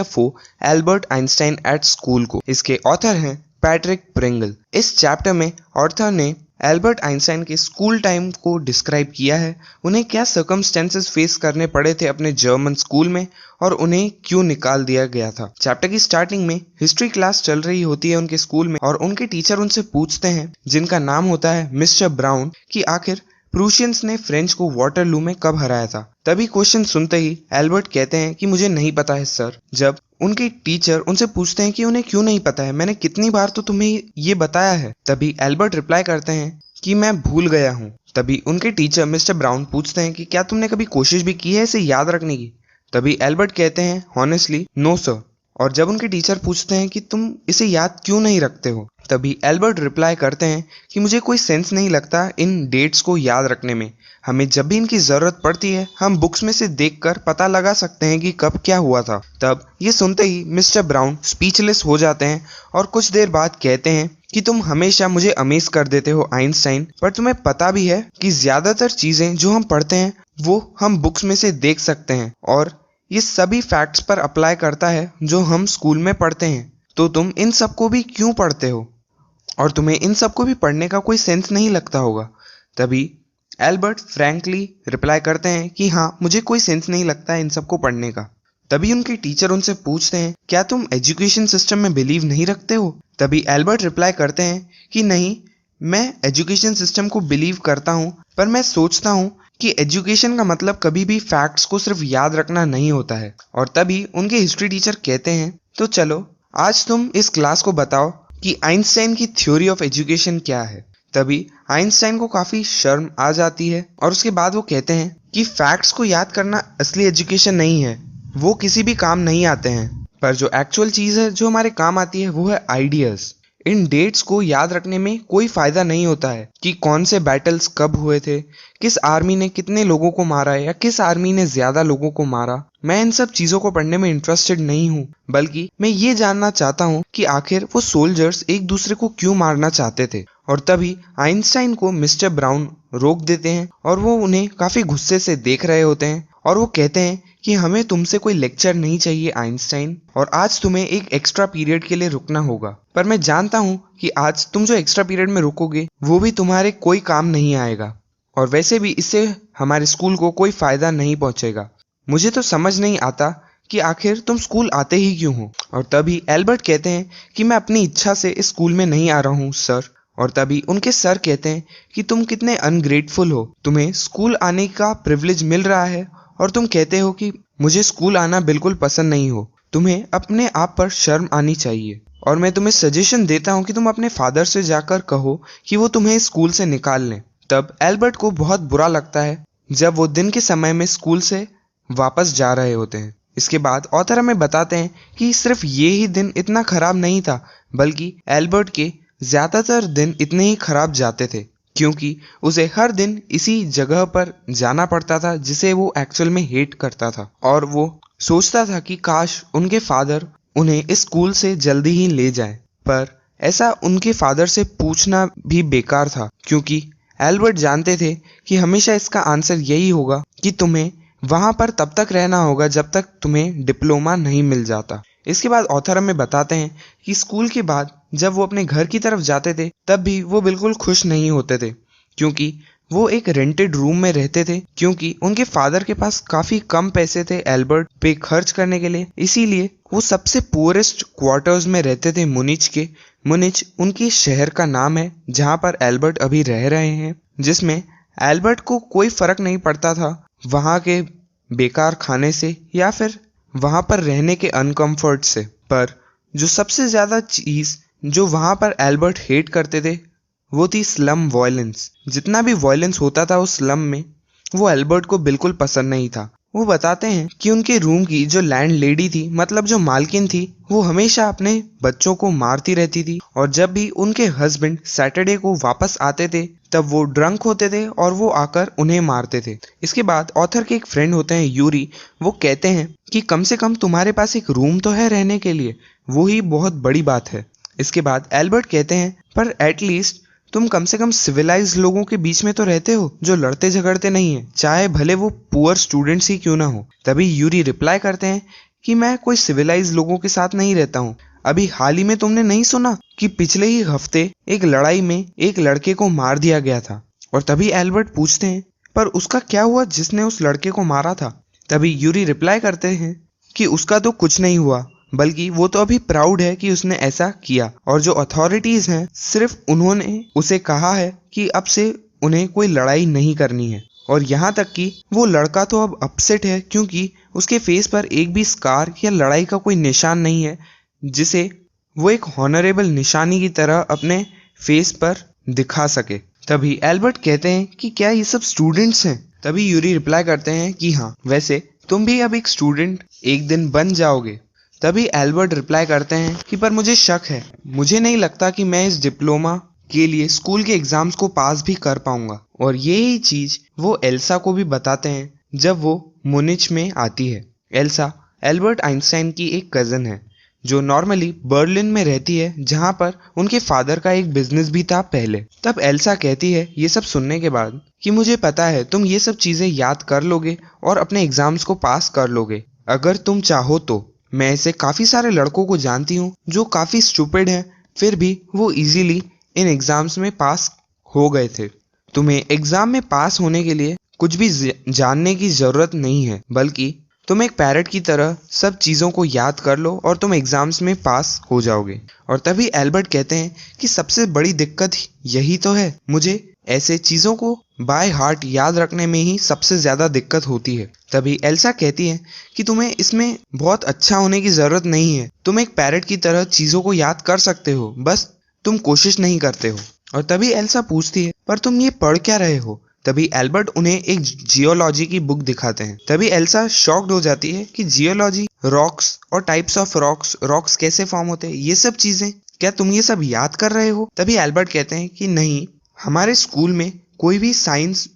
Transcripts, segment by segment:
4 Albert Einstein at school को। इसके author हैं पैट्रिक प्रिंगल। इस चैप्टर में ऑथर ने एल्बर्ट आइंस्टाइन के स्कूल टाइम को डिस्क्राइब किया है, उन्हें क्या सर्कमस्टेंसेस फेस करने पड़े थे अपने जर्मन स्कूल में और उन्हें क्यों निकाल दिया गया था। चैप्टर की स्टार्टिंग में हिस्ट्री क्लास चल रही होती है उनके स्कूल में और उनके टीचर उनसे पूछते हैं, जिनका नाम होता है मिस्टर ब्राउन, कि आखिर प्रूशियंस ने फ्रेंच को वाटरलू में कब हराया था। तभी क्वेश्चन सुनते ही एल्बर्ट कहते हैं कि मुझे नहीं पता है सर। जब उनके टीचर उनसे पूछते हैं कि उन्हें क्यों नहीं पता है, मैंने कितनी बार तो तुम्हें ये बताया है। तभी एल्बर्ट रिप्लाई करते हैं कि मैं भूल गया हूँ। तभी उनके टीचर मिस्टर ब्राउन पूछते हैं कि क्या तुमने कभी कोशिश भी की है इसे याद रखने की। तभी एल्बर्ट कहते हैं हॉनेस्टली नो सर। और जब उनके टीचर पूछते हैं कि तुम इसे याद क्यों नहीं रखते हो, तभी एल्बर्ट रिप्लाई करते हैं कि मुझे कोई सेंस नहीं लगता इन डेट्स को याद रखने में। हमें जब भी इनकी ज़रूरत पड़ती है हम बुक्स में से देखकर पता लगा सकते हैं कि कब क्या हुआ था। तब ये सुनते ही मिस्टर ब्राउन स्पीचलेस हो जाते हैं और कुछ देर बाद कहते हैं कि तुम हमेशा मुझे अमेज कर देते हो आइंस्टाइन, पर तुम्हें पता भी है कि ज़्यादातर चीज़ें जो हम पढ़ते हैं वो हम बुक्स में से देख सकते हैं और ये सभी फैक्ट्स पर अप्लाई करता है जो हम स्कूल में पढ़ते हैं। तो तुम इन सबको भी क्यों पढ़ते हो और तुम्हें इन सबको भी पढ़ने का कोई सेंस नहीं लगता होगा। तभी एल्बर्ट फ्रैंकली रिप्लाई करते हैं कि हाँ, मुझे कोई सेंस नहीं लगता है इन सबको पढ़ने का। तभी उनके टीचर उनसे पूछते हैं, क्या तुम एजुकेशन सिस्टम में बिलीव नहीं रखते हो। तभी एल्बर्ट रिप्लाई करते हैं कि नहीं, मैं एजुकेशन सिस्टम को बिलीव करता हूँ, पर मैं सोचता हूँ कि एजुकेशन का मतलब कभी भी फैक्ट्स को सिर्फ याद रखना नहीं होता है। और तभी उनके हिस्ट्री टीचर कहते हैं, तो चलो आज तुम इस क्लास को बताओ कि आइंस्टाइन की थ्योरी ऑफ एजुकेशन क्या है। तभी आइंस्टाइन को काफ़ी शर्म आ जाती है और उसके बाद वो कहते हैं कि फैक्ट्स को याद करना असली एजुकेशन नहीं है, वो किसी भी काम नहीं आते हैं, पर जो एक्चुअल चीज़ है जो हमारे काम आती है वो है आइडियाज़। इन डेट्स को याद रखने में कोई फ़ायदा नहीं होता है कि कौन से बैटल्स कब हुए थे, किस आर्मी ने कितने लोगों को मारा है या किस आर्मी ने ज़्यादा लोगों को मारा। मैं इन सब चीज़ों को पढ़ने में इंटरेस्टेड नहीं हूँ, बल्कि मैं ये जानना चाहता हूँ कि आखिर वो सोल्जर्स एक दूसरे को क्यों मारना चाहते थे। और तभी आइंस्टाइन को मिस्टर ब्राउन रोक देते हैं और वो उन्हें काफ़ी गुस्से से देख रहे होते हैं और वो कहते हैं कि हमें तुमसे कोई लेक्चर नहीं चाहिए आइंस्टाइन, और आज तुम्हें एक एक्स्ट्रा पीरियड के लिए रुकना होगा। पर मैं जानता हूँ कि आज तुम जो एक्स्ट्रा पीरियड में रुकोगे वो भी तुम्हारे कोई काम नहीं आएगा और वैसे भी इससे हमारे स्कूल को कोई फ़ायदा नहीं पहुँचेगा। मुझे तो समझ नहीं आता कि आखिर तुम स्कूल आते ही क्यों हो। और तभी एल्बर्ट कहते हैं कि मैं अपनी इच्छा से इस स्कूल में नहीं आ रहा हूँ सर। और तभी उनके सर कहते हैं कि तुम कितने अनग्रेटफुल हो, तुम्हें स्कूल आने का प्रिविलेज मिल रहा है और तुम कहते हो कि मुझे स्कूल आना बिल्कुल पसंद नहीं हो। तुम्हें अपने आप पर शर्म आनी चाहिए और मैं तुम्हें सजेशन देता हूँ कि तुम अपने फादर से जाकर कहो कि वो तुम्हें स्कूल से निकाल लें। तब एल्बर्ट को बहुत बुरा लगता है जब वो दिन के समय में स्कूल से वापस जा रहे होते हैं। इसके बाद ऑथर हमें बताते हैं कि सिर्फ ये ही दिन इतना खराब नहीं था, बल्कि एल्बर्ट के ज़्यादातर दिन इतने ही खराब जाते थे क्योंकि उसे हर दिन इसी जगह पर जाना पड़ता था जिसे वो एक्चुअल में हेट करता था। और वो सोचता था कि काश उनके फादर उन्हें इस स्कूल से जल्दी ही ले जाएं, पर ऐसा उनके फादर से पूछना भी बेकार था क्योंकि एल्बर्ट जानते थे कि हमेशा इसका आंसर यही होगा कि तुम्हें वहाँ पर तब तक रहना होगा जब तक तुम्हें डिप्लोमा नहीं मिल जाता। इसके बाद ऑथर हमें बताते हैं कि स्कूल के बाद जब वो अपने घर की तरफ जाते थे तब भी वो बिल्कुल खुश नहीं होते थे क्योंकि वो एक रेंटेड रूम में रहते थे क्योंकि उनके फादर के पास काफ़ी कम पैसे थे एल्बर्ट पे खर्च करने के लिए। इसीलिए वो सबसे पुअरेस्ट क्वार्टर्स में रहते थे मुनिच के। मुनिच उनके शहर का नाम है जहाँ पर एल्बर्ट अभी रह रहे हैं, जिसमें एल्बर्ट को कोई फ़र्क नहीं पड़ता था वहाँ के बेकार खाने से या फिर वहाँ पर रहने के अनकम्फर्ट से। पर जो सबसे ज़्यादा चीज़ जो वहाँ पर एल्बर्ट हेट करते थे वो थी स्लम वायलेंस। जितना भी वायलेंस होता था उस स्लम में वो एल्बर्ट को बिल्कुल पसंद नहीं था। वो बताते हैं कि उनके रूम की जो लैंड लेडी थी, मतलब जो मालकिन थी, वो हमेशा अपने बच्चों को मारती रहती थी और जब भी उनके हस्बैंड सैटरडे को वापस आते थे तब वो ड्रंक होते थे और वो आकर उन्हें मारते थे। इसके बाद ऑथर के एक फ्रेंड होते हैं यूरी, वो कहते हैं कि कम से कम तुम्हारे पास एक रूम तो है रहने के लिए, वो ही बहुत बड़ी बात है। इसके बाद एल्बर्ट कहते हैं पर एटलीस्ट तुम कम से कम सिविलाइज लोगों के बीच में तो रहते हो जो लड़ते झगड़ते नहीं है, चाहे भले वो पुअर स्टूडेंट्स ही क्यों ना हो। तभी यूरी रिप्लाई करते हैं कि मैं कोई सिविलाइज लोगों के साथ नहीं रहता हूँ। अभी हाल ही में तुमने नहीं सुना कि पिछले ही हफ्ते एक लड़ाई में एक लड़के को मार दिया गया था। और तभी एल्बर्ट पूछते हैं, पर उसका क्या हुआ जिसने उस लड़के को मारा था? तभी यूरी रिप्लाई करते हैं कि उसका तो कुछ नहीं हुआ, बल्कि वो तो अभी प्राउड है कि उसने ऐसा किया, और जो अथॉरिटीज हैं सिर्फ उन्होंने उसे कहा है कि अब से उन्हें कोई लड़ाई नहीं करनी है। और यहाँ तक कि वो लड़का तो अब अपसेट है क्योंकि उसके फेस पर एक भी स्कार या लड़ाई का कोई निशान नहीं है, जिसे वो एक हॉनरेबल निशानी की तरह अपने फेस पर दिखा सके। तभी एल्बर्ट कहते हैं कि क्या ये सब स्टूडेंट्स हैं? तभी यूरी रिप्लाई करते हैं कि हाँ, वैसे तुम भी अब एक स्टूडेंट एक दिन बन जाओगे। तभी एल्बर्ट रिप्लाई करते हैं कि पर मुझे शक है, मुझे नहीं लगता कि मैं इस डिप्लोमा के लिए स्कूल के एग्जाम्स को पास भी कर पाऊंगा। और यही चीज वो एल्सा को भी बताते हैं जब वो मुनिच में आती है। एल्सा एल्बर्ट आइंस्टाइन की एक कजन है जो नॉर्मली बर्लिन में रहती है, जहां पर उनके फादर का एक बिजनेस भी था पहले। तब एल्सा कहती है ये सब सुनने के बाद कि मुझे पता है तुम ये सब चीजें याद कर लोगे और अपने एग्जाम्स को पास कर लोगे अगर तुम चाहो तो। मैं ऐसे काफी सारे लड़कों को जानती हूँ जो काफी स्टूपिड हैं, फिर भी वो इजीली इन एग्जाम्स में पास हो गए थे। तुम्हें एग्जाम में पास होने के लिए कुछ भी जानने की जरूरत नहीं है, बल्कि तुम एक पैरट की तरह सब चीज़ों को याद कर लो और तुम एग्जाम्स में पास हो जाओगे। और तभी एल्बर्ट कहते हैं कि सबसे बड़ी दिक्कत यही तो है, मुझे ऐसे चीज़ों को बाय हार्ट याद रखने में ही सबसे ज़्यादा दिक्कत होती है। तभी एल्सा कहती है कि तुम्हें इसमें बहुत अच्छा होने की ज़रूरत नहीं है, तुम एक पैरट की तरह चीज़ों को याद कर सकते हो, बस तुम कोशिश नहीं करते हो। और तभी एल्सा पूछती है पर तुम ये पढ़ क्या रहे हो? तभी एल्बर्ट उन्हें एक जियोलॉजी की बुक दिखाते हैं। तभी एल्सा शॉक्ड हो जाती है कि जियोलॉजी, रॉक्स और टाइप्स ऑफ रॉक्स कैसे फॉर्म होते हैं, ये सब चीजें क्या तुम ये सब याद कर रहे हो? तभी एल्बर्ट कहते हैं कि नहीं, हमारे स्कूल में कोई भी साइंस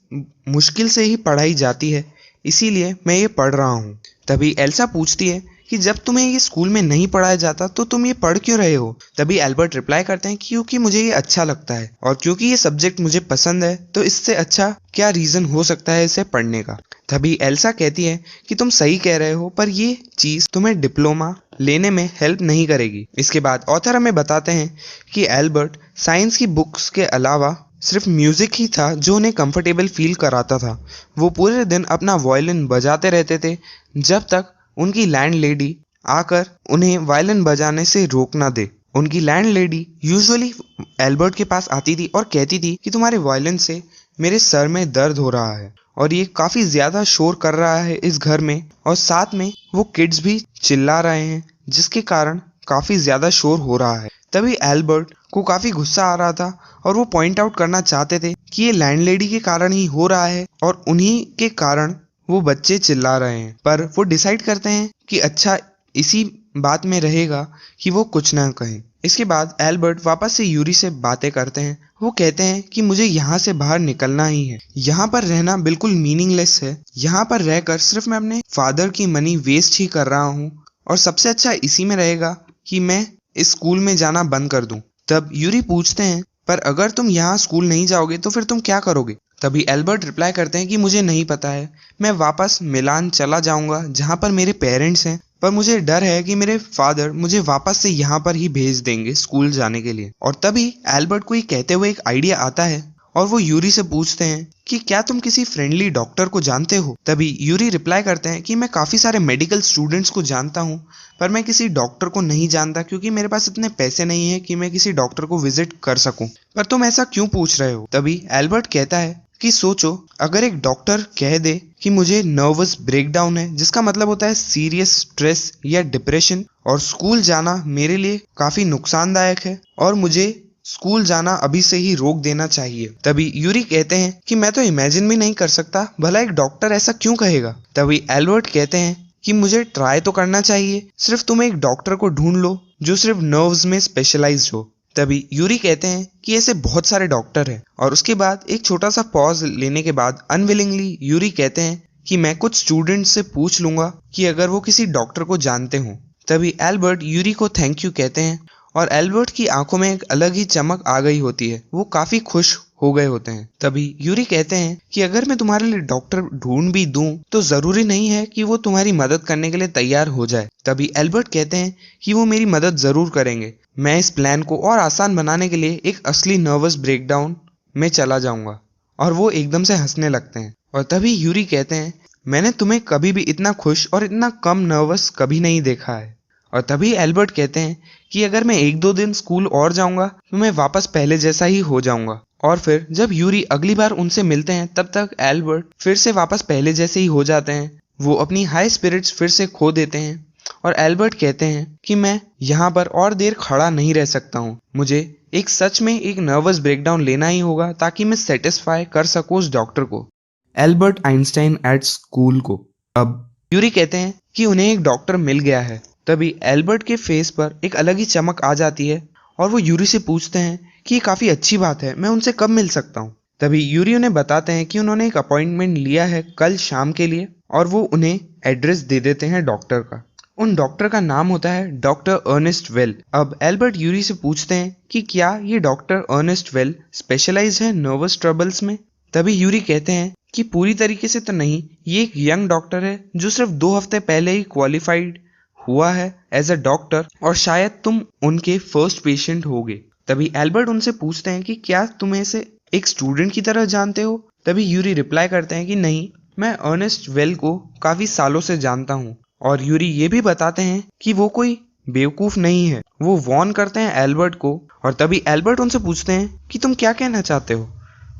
मुश्किल से ही पढ़ाई जाती है, इसीलिए मैं ये पढ़ रहा हूँ। तभी एल्सा पूछती है कि जब तुम्हें ये स्कूल में नहीं पढ़ाया जाता तो तुम ये पढ़ क्यों रहे हो? तभी एल्बर्ट रिप्लाई करते हैं क्योंकि मुझे ये अच्छा लगता है और क्योंकि ये सब्जेक्ट मुझे पसंद है, तो इससे अच्छा क्या रीजन हो सकता है इसे पढ़ने का। तभी एल्सा कहती है कि तुम सही कह रहे हो, पर ये चीज तुम्हें डिप्लोमा लेने में हेल्प नहीं करेगी। इसके बाद ऑथर हमें बताते हैं कि एल्बर्ट साइंस की बुक्स के अलावा सिर्फ म्यूजिक ही था जो उन्हें कंफर्टेबल फील कराता था। वो पूरे दिन अपना वायलिन बजाते रहते थे जब तक उनकी लैंडलेडी आकर उन्हें वायलिन बजाने से रोक ना दे। उनकी लैंडलेडी यूजुअली एल्बर्ट के पास आती थी और कहती थी कि तुम्हारे वायलिन से मेरे सर में दर्द हो रहा है और ये काफी ज्यादा शोर कर रहा है इस घर में, और साथ में वो किड्स भी चिल्ला रहे हैं जिसके कारण काफी ज्यादा शोर हो रहा है। तभी एल्बर्ट को काफी गुस्सा आ रहा था और वो पॉइंट आउट करना चाहते थे कि ये लैंडलेडी के कारण ही हो रहा है और उन्हीं के कारण वो बच्चे चिल्ला रहे हैं, पर वो डिसाइड करते हैं कि अच्छा इसी बात में रहेगा कि वो कुछ ना कहें। इसके बाद एल्बर्ट वापस से यूरी से बातें करते हैं। वो कहते हैं कि मुझे यहाँ से बाहर निकलना ही है, यहाँ पर रहना बिल्कुल मीनिंगलेस है, यहाँ पर रहकर सिर्फ मैं अपने फादर की मनी वेस्ट ही कर रहा हूँ और सबसे अच्छा इसी में रहेगा कि मैं इस स्कूल में जाना बंद कर दूं। तब यूरी पूछते हैं पर अगर तुम यहाँ स्कूल नहीं जाओगे तो फिर तुम क्या करोगे? तभी एल्बर्ट रिप्लाई करते हैं कि मुझे नहीं पता है, मैं वापस मिलान चला जाऊंगा जहाँ पर मेरे पेरेंट्स हैं, पर मुझे डर है कि मेरे फादर मुझे वापस से यहाँ पर ही भेज देंगे स्कूल जाने के लिए। और तभी एल्बर्ट को ये कहते हुए एक आइडिया आता है और वो यूरी से पूछते हैं कि क्या तुम किसी फ्रेंडली डॉक्टर को जानते हो? तभी यूरी रिप्लाई करते हैं कि मैं काफ़ी सारे मेडिकल स्टूडेंट्स को जानता हूँ, पर मैं किसी डॉक्टर को नहीं जानता क्योंकि मेरे पास इतने पैसे नहीं है कि मैं किसी डॉक्टर को विजिट कर सकूं। पर तुम ऐसा क्यों पूछ रहे हो? तभी एल्बर्ट कहता है कि सोचो, अगर एक डॉक्टर कह दे कि मुझे नर्वस ब्रेकडाउन है, जिसका मतलब होता है सीरियस स्ट्रेस या डिप्रेशन, और स्कूल जाना मेरे लिए काफ़ी नुकसानदायक है और मुझे स्कूल जाना अभी से ही रोक देना चाहिए। तभी यूरी कहते हैं कि मैं तो इमेजिन भी नहीं कर सकता, भला एक डॉक्टर ऐसा क्यों कहेगा? तभी एल्बर्ट कहते हैं कि मुझे ट्राई तो करना चाहिए, सिर्फ तुम एक डॉक्टर को ढूंढ लो जो सिर्फ नर्व्स में स्पेशलाइज्ड हो। तभी यूरी कहते हैं कि ऐसे बहुत सारे डॉक्टर हैं, और उसके बाद एक छोटा सा पॉज लेने के बाद अनविलिंगली यूरी कहते हैं कि मैं कुछ स्टूडेंट से पूछ लूंगा कि अगर वो किसी डॉक्टर को जानते हो। तभी एल्बर्ट यूरी को थैंक यू कहते हैं और एल्बर्ट की आंखों में एक अलग ही चमक आ गई होती है, वो काफी खुश हो गए होते हैं। तभी यूरी कहते हैं कि अगर मैं तुम्हारे लिए डॉक्टर ढूंढ भी दूं तो जरूरी नहीं है कि वो तुम्हारी मदद करने के लिए तैयार हो जाए। तभी एल्बर्ट कहते हैं कि वो मेरी मदद जरूर करेंगे। मैं इस प्लान को और आसान बनाने के लिए एक असली नर्वस ब्रेकडाउन में चला जाऊंगा। और वो एकदम से हंसने लगते हैं। और तभी यूरी कहते हैं, मैंने तुम्हें कभी भी इतना खुश और इतना कम नर्वस कभी नहीं देखा है। और तभी एल्बर्ट कहते हैं कि अगर मैं 1-2 दिन स्कूल और जाऊंगा तो मैं वापस पहले जैसा ही हो जाऊंगा। और फिर जब यूरी अगली बार उनसे मिलते हैं तब तक एल्बर्ट फिर से वापस पहले जैसे ही हो जाते हैं। वो अपनी हाई स्पिरिट्स फिर से खो देते हैं। और एल्बर्ट कहते हैं कि मैं यहाँ पर और देर खड़ा नहीं रह सकता हूँ। मुझे सच में एक नर्वस ब्रेकडाउन लेना ही होगा ताकि मैं सेटिस्फाई कर सकूँ उस डॉक्टर को। एल्बर्ट आइंस्टाइन एट स्कूल को। अब यूरी कहते हैं कि उन्हें एक डॉक्टर मिल गया है। तभी एल्बर्ट के फेस पर एक अलग ही चमक आ जाती है और वो यूरी से पूछते हैं कि ये काफ़ी अच्छी बात है, मैं उनसे कब मिल सकता हूँ। तभी यूरी उन्हें बताते हैं कि उन्होंने एक अपॉइंटमेंट लिया है कल शाम के लिए और वो उन्हें एड्रेस दे देते हैं डॉक्टर का। उन डॉक्टर का नाम होता है डॉक्टर अर्नेस्ट वेल। अब एल्बर्ट यूरी से पूछते हैं कि क्या ये डॉक्टर अर्नेस्ट वेल स्पेशलाइज है नर्वस ट्रबल्स में। तभी यूरी कहते हैं कि पूरी तरीके से तो नहीं, ये एक यंग डॉक्टर है जो सिर्फ 2 हफ्ते पहले ही क्वालिफाइड हुआ है एज अ डॉक्टर और शायद तुम उनके फर्स्ट पेशेंट होगे। तभी एल्बर्ट उनसे पूछते हैं कि क्या तुम इसे एक स्टूडेंट की तरह जानते हो। तभी यूरी रिप्लाई करते हैं कि नहीं, मैं अर्नेस्ट वेल को काफी सालों से जानता हूँ। और यूरी ये भी बताते हैं कि वो कोई बेवकूफ नहीं है। वो वॉर्न करते हैं एल्बर्ट को। और तभी एल्बर्ट उनसे पूछते हैं कि तुम क्या कहना चाहते हो।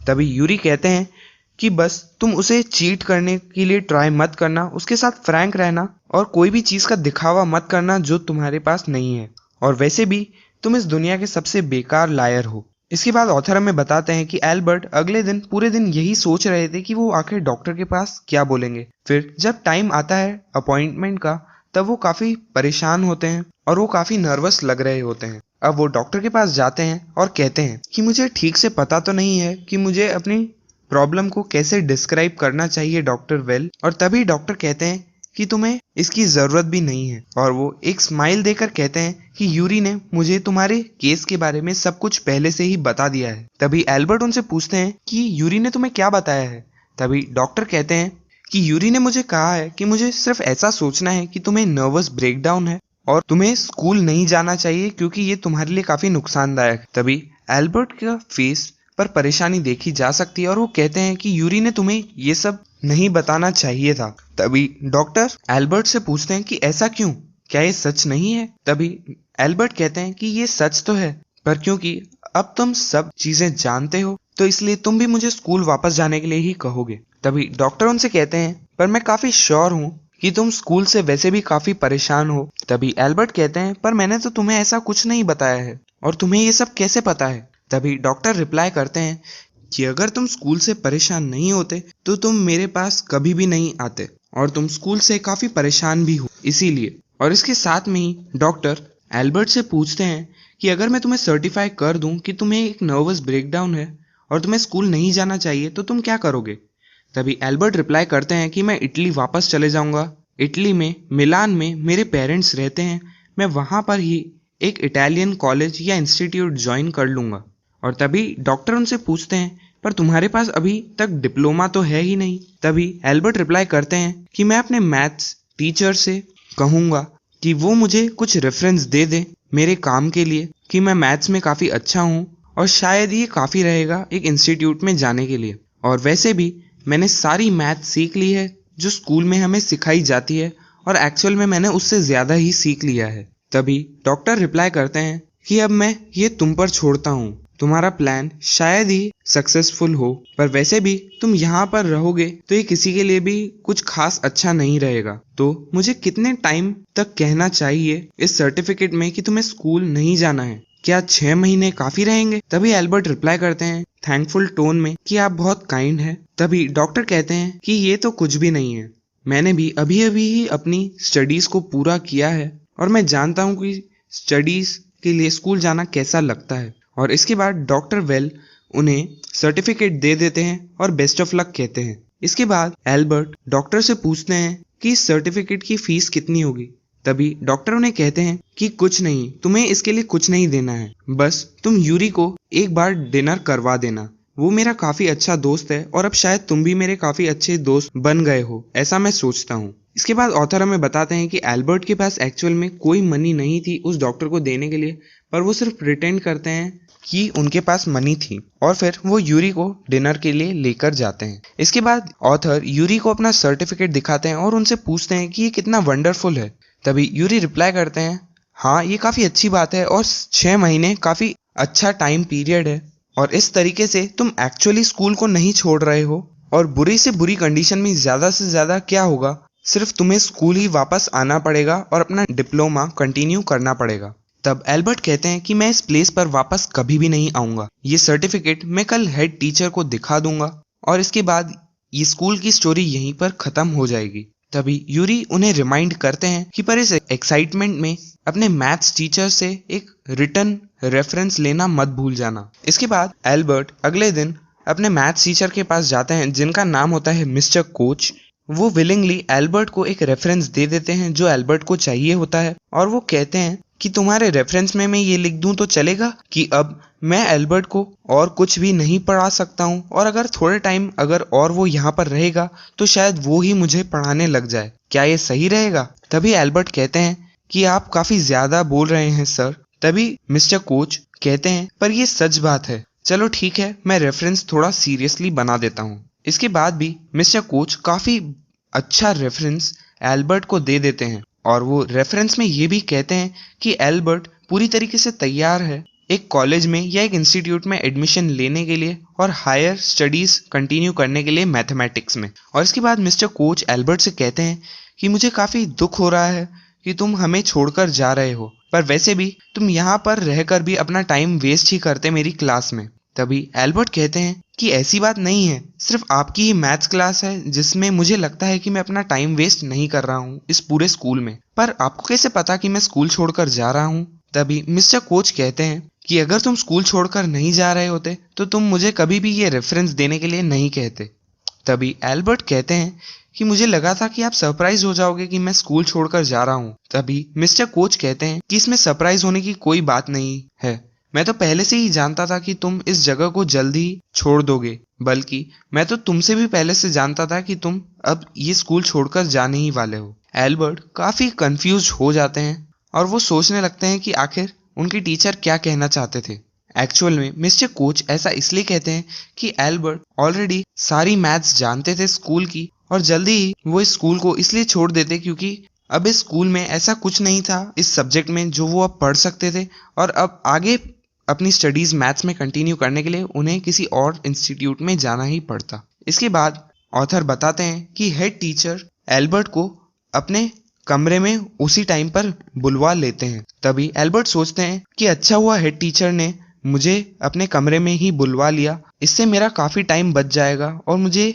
तभी यूरी कहते हैं कि बस तुम उसे चीट करने के लिए ट्राई मत करना, उसके साथ फ्रैंक रहना और कोई भी चीज़ का दिखावा मत करना जो तुम्हारे पास नहीं है। और वैसे भी तुम इस दुनिया के सबसे बेकार लायर हो। इसके बाद ऑथर हमें बताते हैं कि एल्बर्ट अगले दिन पूरे दिन यही सोच रहे थे कि वो आखिर डॉक्टर के पास क्या बोलेंगे। फिर जब टाइम आता है अपॉइंटमेंट का तब वो काफ़ी परेशान होते हैं और वो काफ़ी नर्वस लग रहे होते हैं। अब वो डॉक्टर के पास जाते हैं और कहते हैं कि मुझे ठीक से पता तो नहीं है कि मुझे अपनी प्रॉब्लम को कैसे डिस्क्राइब करना चाहिए डॉक्टर वेल। और तभी डॉक्टर कहते हैं कि तुम्हें इसकी ज़रूरत भी नहीं है। और वो एक स्माइल देकर कहते हैं कि यूरी ने मुझे तुम्हारे केस के बारे में सब कुछ पहले से ही बता दिया है। तभी एल्बर्ट उनसे पूछते हैं कि यूरी ने तुम्हें क्या बताया है। तभी डॉक्टर कहते हैं कि यूरी ने मुझे कहा है कि मुझे सिर्फ ऐसा सोचना है कि तुम्हें नर्वस ब्रेकडाउन है और तुम्हें स्कूल नहीं जाना चाहिए क्योंकि ये तुम्हारे लिए काफ़ी नुकसानदायक है। तभी एल्बर्ट का फेस पर परेशानी देखी जा सकती है और वो कहते हैं कि यूरी ने तुम्हें ये सब नहीं बताना चाहिए था। तभी डॉक्टर एल्बर्ट से पूछते हैं कि ऐसा क्यों, क्या ये सच नहीं है। तभी एल्बर्ट कहते हैं कि ये सच तो है, पर क्योंकि अब तुम सब चीजें जानते हो तो इसलिए तुम भी मुझे स्कूल वापस जाने के लिए ही कहोगे। तभी डॉक्टर उनसे कहते हैं पर मैं काफी श्योर हूँ कि तुम स्कूल से वैसे भी काफी परेशान हो। तभी एल्बर्ट कहते हैं पर मैंने तो तुम्हें ऐसा कुछ नहीं बताया है और तुम्हें ये सब कैसे पता है। तभी डॉक्टर रिप्लाई करते हैं कि अगर तुम स्कूल से परेशान नहीं होते तो तुम मेरे पास कभी भी नहीं आते और तुम स्कूल से काफी परेशान भी हो इसीलिए। और इसके साथ में ही डॉक्टर एल्बर्ट से पूछते हैं कि अगर मैं तुम्हें सर्टिफाई कर दूं कि तुम्हें एक नर्वस ब्रेकडाउन है और तुम्हें स्कूल नहीं जाना चाहिए तो तुम क्या करोगे। तभी एल्बर्ट रिप्लाई करते हैं कि मैं इटली वापस चले जाऊंगा। इटली में मिलान में मेरे पेरेंट्स रहते हैं, मैं वहां पर ही एक इटालियन कॉलेज या इंस्टीट्यूट ज्वाइन कर लूंगा। और तभी डॉक्टर उनसे पूछते हैं पर तुम्हारे पास अभी तक डिप्लोमा तो है ही नहीं। तभी एल्बर्ट रिप्लाई करते हैं कि मैं अपने मैथ्स टीचर से कहूँगा कि वो मुझे कुछ रेफरेंस दे दे मेरे काम के लिए कि मैं मैथ्स में काफ़ी अच्छा हूँ और शायद ये काफ़ी रहेगा एक इंस्टीट्यूट में जाने के लिए। और वैसे भी मैंने सारी मैथ सीख ली है जो स्कूल में हमें सिखाई जाती है और एक्चुअल में मैंने उससे ज़्यादा ही सीख लिया है। तभी डॉक्टर रिप्लाई करते हैं कि अब मैं ये तुम पर छोड़ता हूँ, तुम्हारा प्लान शायद ही सक्सेसफुल हो पर वैसे भी तुम यहाँ पर रहोगे तो ये किसी के लिए भी कुछ खास अच्छा नहीं रहेगा। तो मुझे कितने टाइम तक कहना चाहिए इस सर्टिफिकेट में कि तुम्हें स्कूल नहीं जाना है, क्या 6 महीने काफी रहेंगे। तभी एल्बर्ट रिप्लाई करते हैं थैंकफुल टोन में कि आप बहुत काइंड हैं। तभी डॉक्टर कहते हैं कि ये तो कुछ भी नहीं है, मैंने भी अभी अभी ही अपनी स्टडीज को पूरा किया है और मैं जानता हूँ कि स्टडीज के लिए स्कूल जाना कैसा लगता है। और इसके बाद डॉक्टर वेल उन्हें सर्टिफिकेट दे देते हैं और बेस्ट ऑफ लक कहते हैं। इसके बाद एल्बर्ट डॉक्टर से पूछते हैं कि इस सर्टिफिकेट की फीस कितनी होगी। तभी डॉक्टर उन्हें कहते हैं कि कुछ नहीं, तुम्हें इसके लिए कुछ नहीं देना है, बस तुम यूरी को एक बार डिनर करवा देना, वो मेरा काफी अच्छा दोस्त है और अब शायद तुम भी मेरे काफी अच्छे दोस्त बन गए हो, ऐसा मैं सोचता हूँ। इसके बाद ऑथर हमें बताते हैं कि एल्बर्ट के पास एक्चुअल में कोई मनी नहीं थी उस डॉक्टर को देने के लिए, पर वो सिर्फ प्रिटेंड करते हैं कि उनके पास मनी थी और फिर वो यूरी को डिनर के लिए लेकर जाते हैं। इसके बाद ऑथर यूरी को अपना सर्टिफिकेट दिखाते हैं और उनसे पूछते हैं कि ये कितना वंडरफुल है। तभी यूरी रिप्लाई करते हैं, हाँ ये काफी अच्छी बात है और 6 महीने काफी अच्छा टाइम पीरियड है और इस तरीके से तुम एक्चुअली स्कूल को नहीं छोड़ रहे हो और बुरी से बुरी कंडीशन में ज्यादा से ज्यादा क्या होगा, सिर्फ तुम्हें स्कूल ही वापस आना पड़ेगा और अपना डिप्लोमा कंटिन्यू करना पड़ेगा। तब एल्बर्ट कहते हैं कि मैं इस प्लेस पर वापस कभी भी नहीं आऊंगा, ये सर्टिफिकेट मैं कल हेड टीचर को दिखा दूंगा और इसके बाद ये स्कूल की स्टोरी यहीं पर खत्म हो जाएगी। तभी यूरी उन्हें रिमाइंड करते हैं कि पर इस एक्साइटमेंट में अपने मैथ्स टीचर से एक रिटन रेफरेंस लेना मत भूल जाना। इसके बाद एल्बर्ट अगले दिन अपने मैथ्स टीचर के पास जाते हैं जिनका नाम होता है मिस्टर कोच। वो विलिंगली एल्बर्ट को एक रेफरेंस दे देते हैं जो एल्बर्ट को चाहिए होता है और वो कहते हैं कि तुम्हारे रेफरेंस में मैं ये लिख दूं तो चलेगा कि अब मैं एल्बर्ट को और कुछ भी नहीं पढ़ा सकता हूँ और अगर थोड़े टाइम अगर और वो यहाँ पर रहेगा तो शायद वो ही मुझे पढ़ाने लग जाए, क्या ये सही रहेगा? तभी एल्बर्ट कहते हैं कि आप काफी ज्यादा बोल रहे हैं सर। तभी मिस्टर कोच कहते हैं पर ये सच बात है, चलो ठीक है मैं रेफरेंस थोड़ा सीरियसली बना देता हूँ। इसके बाद भी मिस्टर कोच काफी अच्छा रेफरेंस एल्बर्ट को दे देते हैं और वो रेफरेंस में ये भी कहते हैं कि एल्बर्ट पूरी तरीके से तैयार है एक कॉलेज में या एक इंस्टीट्यूट में एडमिशन लेने के लिए और हायर स्टडीज कंटिन्यू करने के लिए मैथमेटिक्स में। और इसके बाद मिस्टर कोच एल्बर्ट से कहते हैं कि मुझे काफी दुख हो रहा है कि तुम हमें छोड़कर जा रहे हो, पर वैसे भी तुम यहाँ पर रहकर भी अपना टाइम वेस्ट ही करते मेरी क्लास में। तभी एल्बर्ट कहते हैं कि ऐसी बात नहीं है, सिर्फ आपकी ही मैथ्स क्लास है जिसमें मुझे लगता है कि मैं अपना टाइम वेस्ट नहीं कर रहा हूँ इस पूरे स्कूल में, पर आपको कैसे पता कि मैं स्कूल छोड़कर जा रहा हूँ? तभी मिस्टर कोच कहते हैं कि अगर तुम स्कूल छोड़कर नहीं जा रहे होते तो तुम मुझे कभी भी ये रेफरेंस देने के लिए नहीं कहते। तभी एल्बर्ट कहते हैं कि मुझे लगा था कि आप सरप्राइज हो जाओगे कि मैं स्कूल छोड़कर जा रहा हूँ। तभी मिस्टर कोच कहते हैं कि इसमें सरप्राइज होने की कोई बात नहीं है, मैं तो पहले से ही जानता था कि तुम इस जगह को जल्दी ही छोड़ दोगे, बल्कि मैं तो तुमसे भी पहले से जानता था कि तुम अब ये स्कूल छोड़कर जाने ही वाले हो। एल्बर्ट काफी कंफ्यूज हो जाते हैं और वो सोचने लगते हैं कि आखिर उनके टीचर क्या कहना चाहते थे। एक्चुअल में मिस्टर कोच ऐसा इसलिए कहते हैं कि एल्बर्ट ऑलरेडी सारी मैथ्स जानते थे स्कूल की और जल्दी ही वो इस स्कूल को इसलिए छोड़ देते क्योंकि अब इस स्कूल में ऐसा कुछ नहीं था इस सब्जेक्ट में जो वो अब पढ़ सकते थे और अब आगे अपनी स्टडीज मैथ्स में कंटिन्यू करने के लिए उन्हें किसी और इंस्टीट्यूट में जाना ही पड़ता। इसके बाद ऑथर बताते हैं कि हेड टीचर एल्बर्ट को अपने कमरे में उसी टाइम पर बुलवा लेते हैं। तभी एल्बर्ट सोचते हैं कि अच्छा हुआ हेड टीचर ने मुझे अपने कमरे में ही बुलवा लिया, इससे मेरा काफी टाइम बच जाएगा और मुझे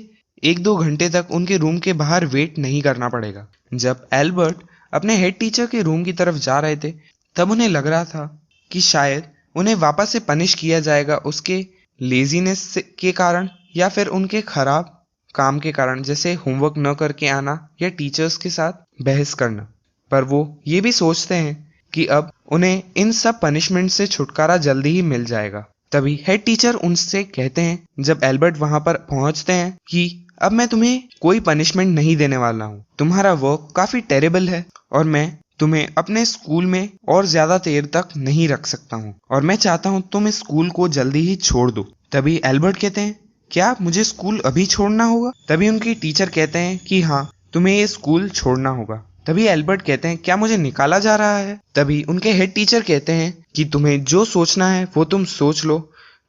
1-2 घंटे तक उनके रूम के बाहर वेट नहीं करना पड़ेगा। जब एल्बर्ट अपने हेड टीचर के रूम की तरफ जा रहे थे तब उन्हें लग रहा था कि शायद उन्हें वापस से पनिश किया जाएगा उसके लेजीनेस के कारण या फिर उनके खराब काम के कारण, जैसे होमवर्क न करके आना या टीचर्स के साथ बहस करना। पर वो ये भी सोचते हैं कि अब उन्हें इन सब पनिशमेंट से छुटकारा जल्दी ही मिल जाएगा। तभी हेड टीचर उनसे कहते हैं जब एल्बर्ट वहां पर पहुंचते हैं कि अब मैं तुम्हें कोई पनिशमेंट नहीं देने वाला हूँ, तुम्हारा वर्क काफी टेरेबल है और मैं तुम्हें अपने स्कूल में और ज्यादा देर तक नहीं रख सकता हूँ और मैं चाहता हूँ तुम इस स्कूल को जल्दी ही छोड़ दो। तभी एल्बर्ट कहते हैं क्या मुझे स्कूल अभी छोड़ना होगा? तभी उनकी टीचर कहते हैं कि हाँ तुम्हें ये स्कूल छोड़ना होगा। तभी एल्बर्ट कहते हैं क्या मुझे निकाला जा रहा है? तभी उनके हेड टीचर कहते हैं कि तुम्हें जो सोचना है वो तुम सोच लो,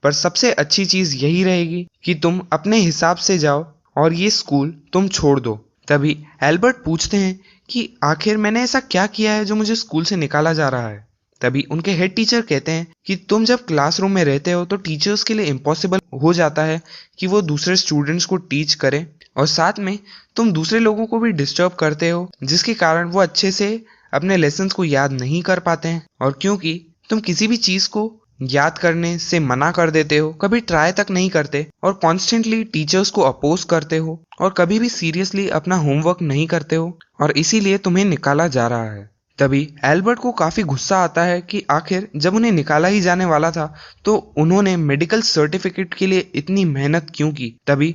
पर सबसे अच्छी चीज यही रहेगी कि तुम अपने हिसाब से जाओ और ये स्कूल तुम छोड़ दो। तभी एल्बर्ट पूछते हैं कि आखिर मैंने ऐसा क्या किया है जो मुझे स्कूल से निकाला जा रहा है? तभी उनके हेड टीचर कहते हैं कि तुम जब क्लासरूम में रहते हो तो टीचर्स के लिए इम्पॉसिबल हो जाता है कि वो दूसरे स्टूडेंट्स को टीच करें और साथ में तुम दूसरे लोगों को भी डिस्टर्ब करते हो जिसके कारण वो अच्छे से अपने लेसन्स को याद नहीं कर पाते हैं। और क्योंकि तुम किसी भी चीज को याद करने से मना कर देते हो, कभी ट्राई तक नहीं करते और कॉन्स्टेंटली टीचर्स को अपोज करते हो और कभी भी सीरियसली अपना होमवर्क नहीं करते हो और इसीलिए तुम्हें निकाला जा रहा है। तभी एल्बर्ट को काफी गुस्सा आता है कि आखिर जब उन्हें निकाला ही जाने वाला था तो उन्होंने मेडिकल सर्टिफिकेट के लिए इतनी मेहनत क्यों की। तभी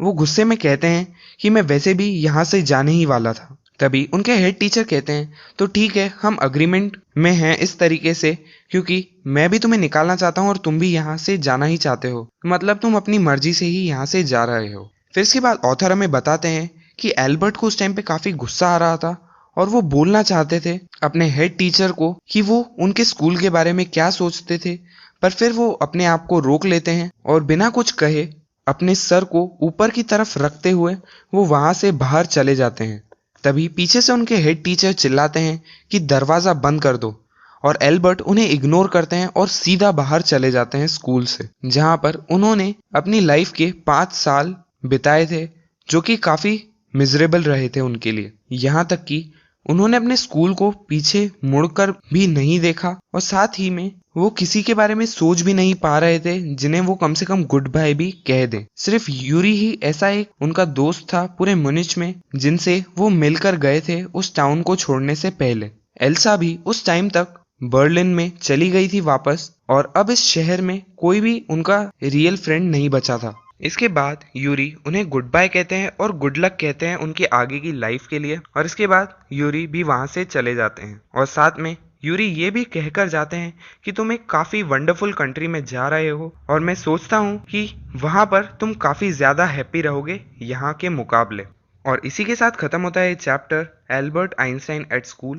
वो गुस्से में कहते हैं कि मैं वैसे भी यहाँ से जाने ही वाला था। तभी उनके हेड टीचर कहते हैं तो ठीक है, हम अग्रीमेंट में हैं इस तरीके से, क्योंकि मैं भी तुम्हें निकालना चाहता हूँ और तुम भी यहाँ से जाना ही चाहते हो, मतलब तुम अपनी मर्जी से ही यहाँ से जा रहे हो। फिर इसके बाद ऑथर हमें बताते हैं कि एल्बर्ट को उस टाइम पे काफी गुस्सा आ रहा था और वो बोलना चाहते थे अपने हेड टीचर को कि वो उनके स्कूल के बारे में क्या सोचते थे, पर फिर वो अपने आप को रोक लेते हैं और बिना कुछ कहे अपने सर को ऊपर की तरफ रखते हुए वो वहां से बाहर चले जाते हैं। तभी पीछे से उनके हेड टीचर चिल्लाते हैं कि दरवाजा बंद कर दो, और एल्बर्ट उन्हें इग्नोर करते हैं और सीधा बाहर चले जाते हैं स्कूल से, जहां पर उन्होंने अपनी लाइफ के 5 साल बिताए थे जो कि काफी मिजरेबल रहे थे उनके लिए। यहाँ तक कि उन्होंने अपने स्कूल को पीछे मुड़कर भी नहीं देखा और साथ ही में वो किसी के बारे में सोच भी नहीं पा रहे थे जिन्हें वो कम से कम गुड बाय भी कह दें। सिर्फ यूरी ही ऐसा एक उनका दोस्त था पूरे म्यूनिच में जिनसे वो मिलकर गए थे उस टाउन को छोड़ने से पहले। एल्सा भी उस टाइम तक बर्लिन में चली गई थी वापस, और अब इस शहर में कोई भी उनका रियल फ्रेंड नहीं बचा था। इसके बाद यूरी उन्हें गुड बाय कहते हैं और गुड लक कहते हैं उनके आगे की लाइफ के लिए, और इसके बाद यूरी भी वहां से चले जाते हैं और साथ में यूरी ये भी कहकर जाते हैं कि तुम एक काफी वंडरफुल कंट्री में जा रहे हो और मैं सोचता हूँ कि वहां पर तुम काफी ज्यादा हैप्पी रहोगे यहाँ के मुकाबले। और इसी के साथ खत्म होता है chapter Albert Einstein at school.